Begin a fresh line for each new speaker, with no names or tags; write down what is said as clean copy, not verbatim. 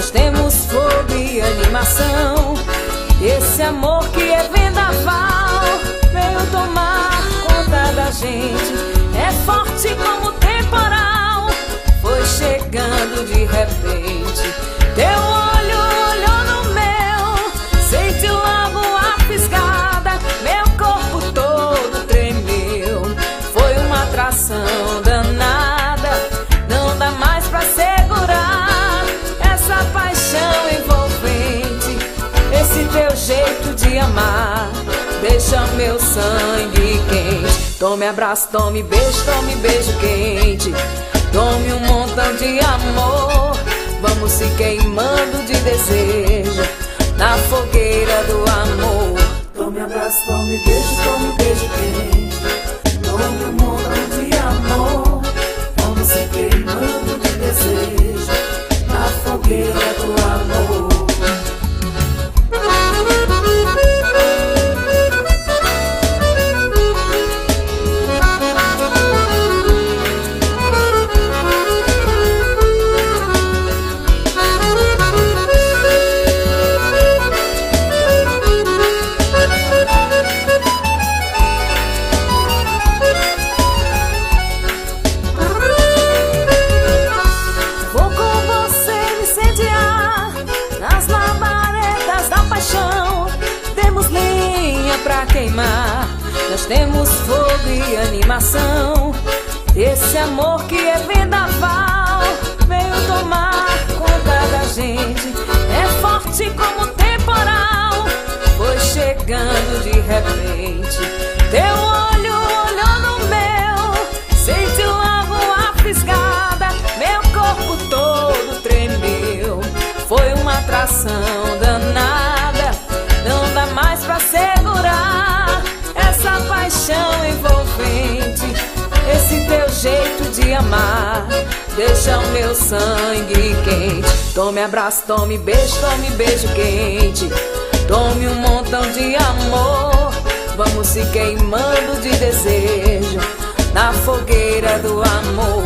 nós temos fogo e animação. Esse amor que é vendaval veio tomar conta da gente. É forte como o temporal, foi chegando de repente. Teu olho olhou no meu, senti logo a fisgada, meu corpo todo tremeu. Foi uma atração danada, não dá mais pra segurar essa paixão envolvente. Esse teu jeito de amar deixa meu sangue quente. Tome abraço, tome beijo quente. Tome um montão de amor, vamos se queimando de desejo na fogueira do amor.
Tome abraço, tome beijo quente. Tome um montão de amor, vamos se queimando de desejo na fogueira do amor.
Pra queimar, nós temos fogo e animação. Esse amor que é vendaval veio tomar conta da gente. É forte como o temporal, foi chegando de repente. Teu olho olhou no meu, senti logo a fisgada, meu corpo todo tremeu. Foi uma atração danada, não dá mais pra segurar essa paixão envolvente. Esse teu jeito de amar deixa o meu sangue quente. Tome abraço, tome beijo quente. Tome um montão de amor, vamos se queimando de desejo na fogueira do amor.